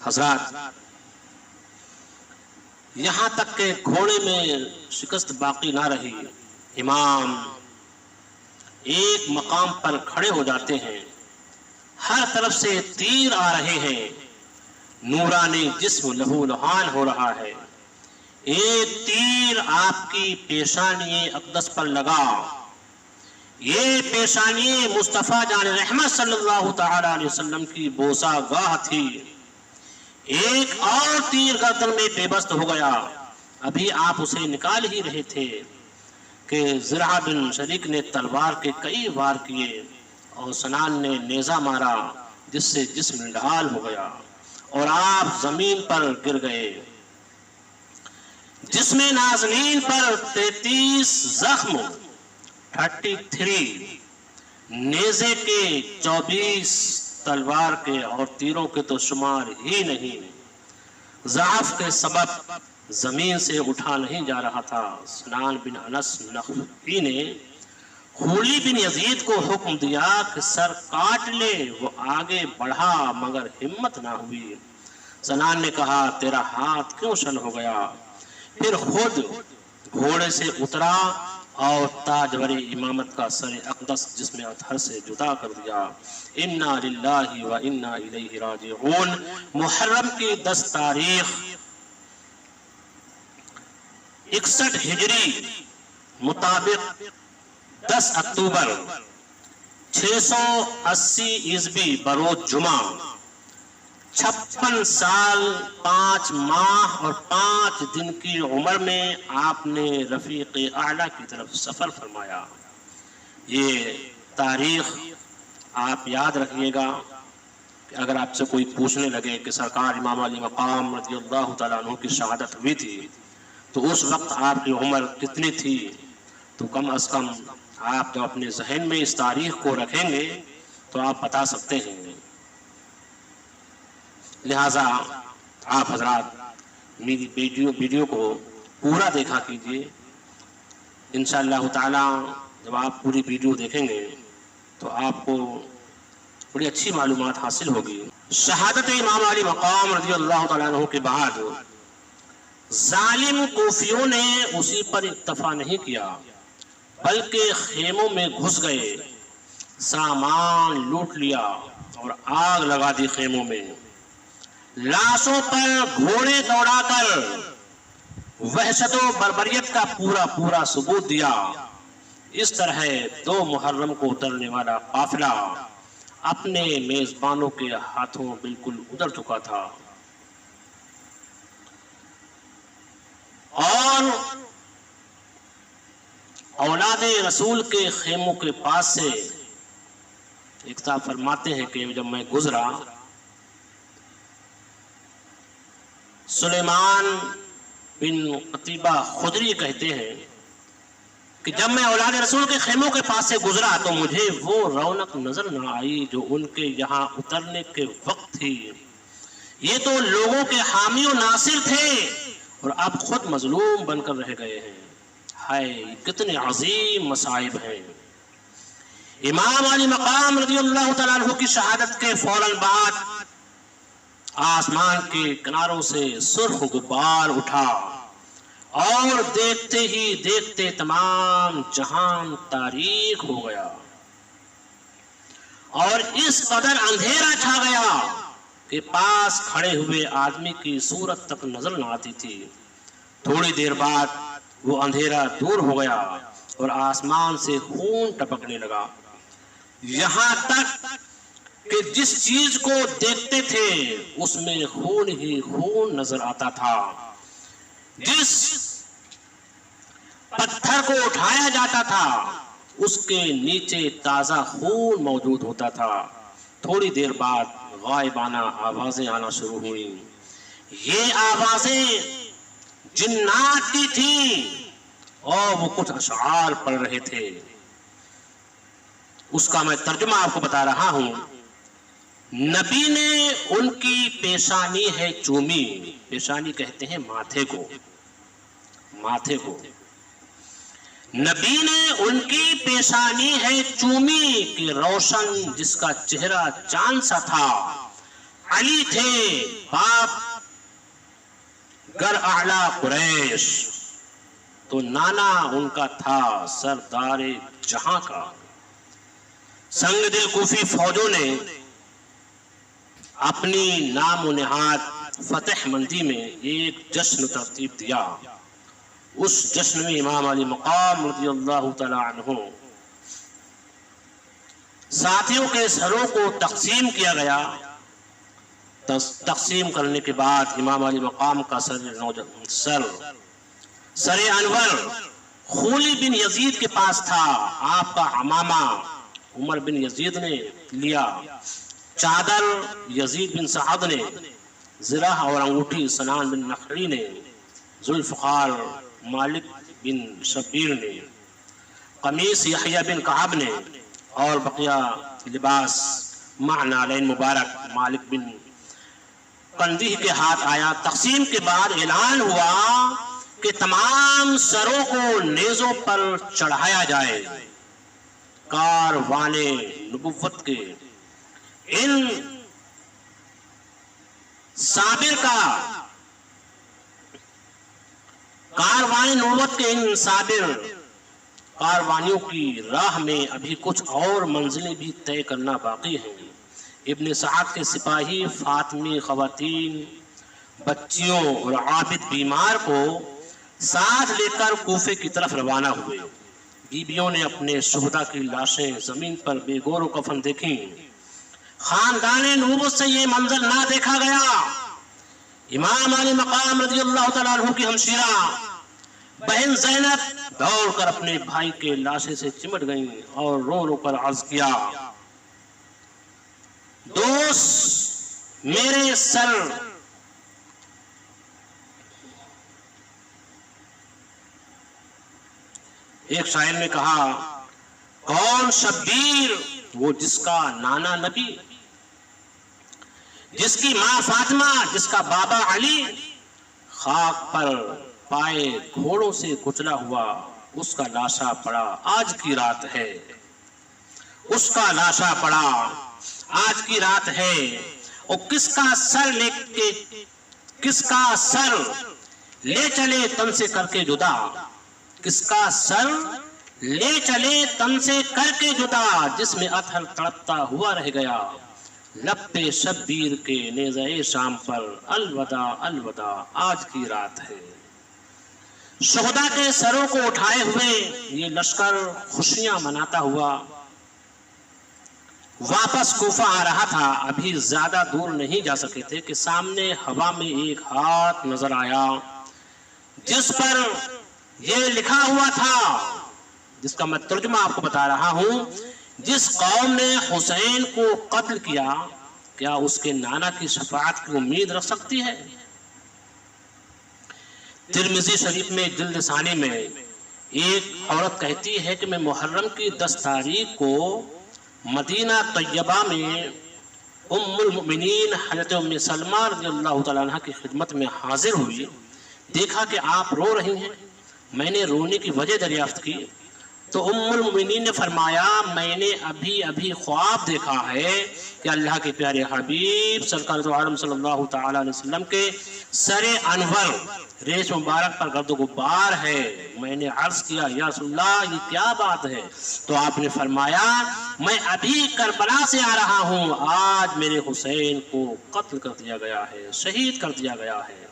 حضرات، یہاں تک کہ گھوڑے میں شکست باقی نہ رہی، امام ایک مقام پر کھڑے ہو جاتے ہیں، ہر طرف سے تیر آ رہے ہیں، نورانی جسم لہو لہان ہو رہا ہے، ایک تیر آپ کی پیشانی اقدس پر لگا، یہ پیشانی مصطفیٰ جان رحمت صلی اللہ تعالی علیہ وسلم کی بوسہ گاہ تھی، ایک اور تیر گردن میں پیوست ہو گیا، ابھی آپ اسے نکال ہی رہے تھے کہ زرعہ بن شریک نے تلوار کے کئی وار کیے اور سنان نے نیزہ مارا جس سے جسم ڈھال ہو گیا اور آپ زمین پر گر گئے، جسم نازنین پر 33 زخم، 33 نیزے کے، 24 تلوار کے اور تیروں کے تو شمار ہی نہیں، ضعف کے سبب زمین سے اٹھا نہیں جا رہا تھا۔ سنان بن انس نخعی نے خولی بن یزید کو حکم دیا کہ سر کاٹ لے، وہ آگے بڑھا مگر ہمت نہ ہوئی۔ سنان نے کہا تیرا ہاتھ کیوں شل ہو گیا؟ پھر خود گھوڑے سے اترا اور تاجوری امامت کا سر اقدس جسم اطہر سے جدا کر دیا۔ انا للہ و انا الیہ راجعون۔ محرم کی 10 تاریخ 61 ہجری مطابق 10 اکتوبر 680 عیسوی بروز جمعہ، 56 سال 5 ماہ اور 5 دن کی عمر میں آپ نے رفیق اعلیٰ کی طرف سفر فرمایا۔ یہ تاریخ آپ یاد رکھیے گا کہ اگر آپ سے کوئی پوچھنے لگے کہ سرکار امام علی مقام رضی اللہ تعالیٰ عنہ کی شہادت ہوئی تھی تو اس وقت آپ کی عمر کتنی تھی، تو کم از کم آپ جب اپنے ذہن میں اس تاریخ کو رکھیں گے تو آپ بتا سکتے ہیں۔ لہٰذا آپ حضرات میری ویڈیو کو پورا دیکھا کیجیے، انشاءاللہ تعالی جب آپ پوری ویڈیو دیکھیں گے تو آپ کو بڑی اچھی معلومات حاصل ہوگی۔ شہادت امام علی مقام رضی اللہ تعالیٰ عنہ کے بعد ظالم کوفیوں نے اسی پر اکتفا نہیں کیا بلکہ خیموں میں گھس گئے، سامان لوٹ لیا اور آگ لگا دی خیموں میں، لاشوں پر گھوڑے دوڑا کر وحشت و بربریت کا پورا ثبوت دیا۔ اس طرح 2 محرم کو اترنے والا قافلہ اپنے میزبانوں کے ہاتھوں بالکل اتر چکا تھا، اور اولاد رسول کے خیموں کے پاس سے ایک صاحب فرماتے ہیں کہ جب میں گزرا، سلیمان بن قتیبہ خدری کہتے ہیں کہ جب میں اولاد رسول کے خیموں کے پاس سے گزرا تو مجھے وہ رونق نظر نہ آئی جو ان کے یہاں اترنے کے وقت تھی۔ یہ تو لوگوں کے حامی و ناصر تھے اور اب خود مظلوم بن کر رہ گئے ہیں۔ ہائے کتنے عظیم مصائب ہیں۔ امام علی مقام رضی اللہ تعالیٰ عنہ کی شہادت کے فوراً بعد آسمان کے کناروں سے سرخ غبار اٹھا اور دیکھتے ہی دیکھتے تمام جہان تاریک ہو گیا اور اس قدر اندھیرا چھا گیا کہ پاس کھڑے ہوئے آدمی کی صورت تک نظر نہ آتی تھی۔ تھوڑی دیر بعد وہ اندھیرا دور ہو گیا اور آسمان سے خون ٹپکنے لگا، یہاں تک کہ جس چیز کو دیکھتے تھے اس میں خون ہی خون نظر آتا تھا، جس پتھر کو اٹھایا جاتا تھا اس کے نیچے تازہ خون موجود ہوتا تھا۔ تھوڑی دیر بعد غائبانہ آوازیں آنا شروع ہوئیں، یہ آوازیں جنات کی تھیں اور وہ کچھ اشعار پڑھ رہے تھے، اس کا میں ترجمہ آپ کو بتا رہا ہوں۔ نبی نے ان کی پیشانی ہے چومی، پیشانی کہتے ہیں ماتھے کو، ماتھے کو، نبی نے ان کی پیشانی ہے چومی کہ روشن جس کا چہرہ چاند سا تھا، علی تھے باپ گر اعلی قریش، تو نانا ان کا تھا سردار جہاں کا۔ سنگ دل کوفی فوجوں نے اپنی نام و نہاد فتح مندی میں ایک جشن ترتیب دیا۔ اس جشن میں امام علی مقام رضی اللہ تعالی عنہ ساتھیوں کے سروں کو تقسیم کیا گیا۔ تقسیم کرنے کے بعد امام علی مقام کا سر انور خولی بن یزید کے پاس تھا۔ آپ کا عمامہ عمر بن یزید نے لیا، چادر یزید بن سعد نے، زرہ اور انگوٹھی سنان بن نخعی نے، ذوالفقار مالک بن شبیر نے، قمیص یحییٰ بن کعب نے، اور بقیہ لباس نعلین مبارک مالک بن قندیہ کے ہاتھ آیا۔ تقسیم کے بعد اعلان ہوا کہ تمام سروں کو نیزوں پر چڑھایا جائے۔ کاروان نبوت کے ان صابر کا کاروانیوں کی راہ میں ابھی کچھ اور منزلیں بھی طے کرنا باقی ہیں۔ ابن سعد کے سپاہی فاطمی خواتین، بچیوں اور عابد بیمار کو ساتھ لے کر کوفے کی طرف روانہ ہوئے۔ بیبیوں نے اپنے شہداء کی لاشیں زمین پر بے گور و کفن دیکھیں۔ خاندان نبوت سے یہ منظر نہ دیکھا گیا۔ امام علی مقام رضی اللہ تعالیٰ عنہ کی ہمشیرہ بہن زینب دوڑ کر اپنے بھائی کے لاشے سے چمٹ گئیں اور رو رو کر عرض کیا، دوست میرے سر ایک شاعر نے کہا، کون شبیر وہ جس کا نانا نبی، جس کی ماں فاطمہ، جس کا بابا علی، خاک پر پائے گھوڑوں سے کچلا ہوا اس کا لاشا پڑا آج کی رات ہے، اس کا لاشا پڑا آج کی رات ہے۔ اور کس کا سر لے چلے تن سے کر کے جدا، کس کا سر لے چلے تن سے کر کے جدا، جس میں اطہر تڑپتا ہوا رہ گیا، لب پہ شبیر کے نیزہ شام پر الوداع الوداع آج کی رات ہے۔ شہداء کے سروں کو اٹھائے ہوئے یہ لشکر خوشیاں مناتا ہوا واپس کوفہ آ رہا تھا۔ ابھی زیادہ دور نہیں جا سکے تھے کہ سامنے ہوا میں ایک ہاتھ نظر آیا جس پر یہ لکھا ہوا تھا، جس کا میں ترجمہ آپ کو بتا رہا ہوں، جس قوم نے حسین کو قتل کیا کیا اس کے نانا کی شفاعت کی امید رکھ سکتی ہے؟ ترمذی شریف میں جلد ثانی میں ایک عورت کہتی ہے کہ میں محرم کی 10 تاریخ کو مدینہ طیبہ میں ام المؤمنین حضرت ام سلمہ رضی اللہ تعالیٰ عنہ کی خدمت میں حاضر ہوئی، دیکھا کہ آپ رو رہی ہیں۔ میں نے رونے کی وجہ دریافت کی تو ام المؤمنین نے فرمایا، میں نے ابھی خواب دیکھا ہے کہ اللہ کے پیارے حبیب سرکار دو عالم صلی اللہ تعالی علیہ وسلم کے سر انور ریش مبارک پر گرد و غبار ہے۔ میں نے عرض کیا، یا رسول اللہ یہ کیا بات ہے؟ تو آپ نے فرمایا، میں ابھی کربلا سے آ رہا ہوں، آج میرے حسین کو قتل کر دیا گیا ہے، شہید کر دیا گیا ہے۔